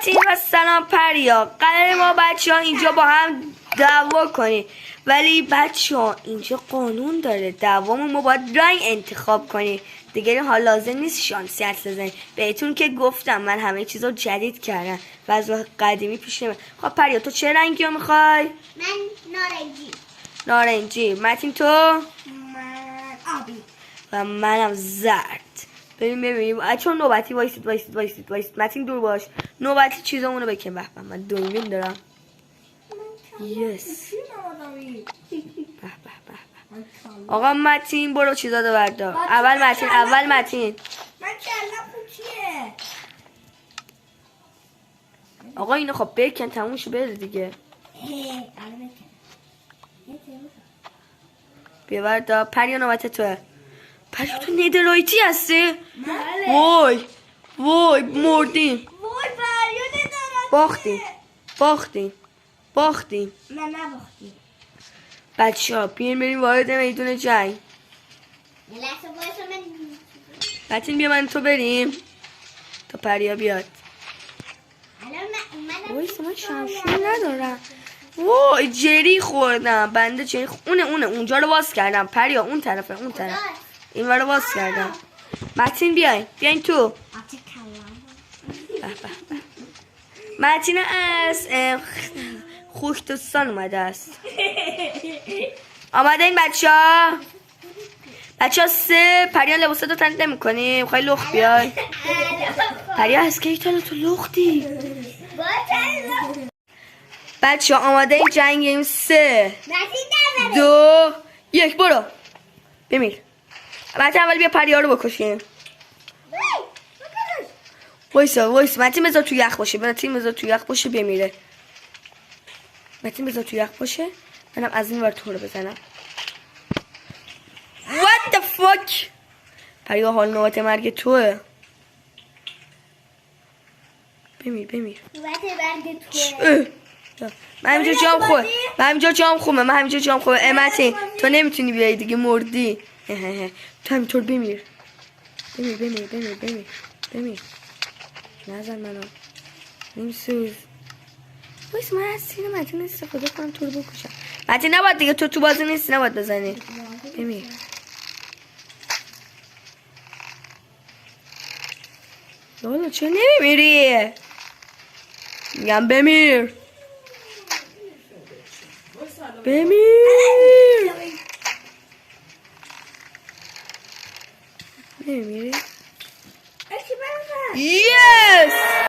متین و سلام پریا. قرار ما بچه ها اینجا با هم دعوا کنیم، ولی بچه ها اینجا قانون داره. دعوامون ما باید رنگ انتخاب کنیم دیگه. حال لازم نیست شانسی حدس بزنید. بهتون که گفتم من همه چیزا جدید کردم و از قدیمی پیش نمیاد. خب پریا تو چه رنگی رو میخوای؟ من نارنجی. نارنجی. متین تو؟ من آبی. و منم زرد. ببینیم چون نوبتی وایسید. متین دور باش. نوبتی چیزامونو بکن. به من دوربین دارم. یس. به. آقا متین برو چیزاتو بردار. اول متین. من کلم کوچیه. آقا اینو خب بکن تموم شو بره دیگه. بیا بردار. پریا نوبت توه. پریا تو نیدرلایتی هستی؟ بله. وای مردیم. وای پریا ندارم. باختیم. من نباختیم. بچه ها بیاین بریم وارد میدون جنگ. لحظه وایسا من. متین بیا من تو بریم تا پریا بیاد. وایسا من شمشیر ندارم. وای جری خوردم. بنده جری اونه اونجا رو باز کردم. پریا اون طرف این رو باز کردم. متین بیاین تو. متین از خوشتستان اومده است. آمده این بچه ها 3. پریا لباسه رو تنید نمی کنی؟ میخوای لخت بیای؟ پریا از کی تو لختی؟ بچه ها آماده این جنگیم. 3 2 1 برو بمیر. متین اول بیا پریا رو بکشیم. وایسا متین بذار تو یخ باشه. بمیره. متین بذار تو یخ باشه. منم از این ور تو رو بزنم. What the fuck. پریا حال نوبت مرگ توه. بمیر. نوبت مرگ توه. من همینجا جام خوبه. متین تو نمیتونی بیایی دیگه مردی. تو همینطور بمیر. نزن منو. نمیسوز. وایس من از سینه متین استفاده کنم تو رو بکشم. متین نباید دیگه تو بازی نیستی نباید بزنی. بمیر. لالا چرا نمیمیری؟ میگم بمیر. نمیمیری؟ Yes!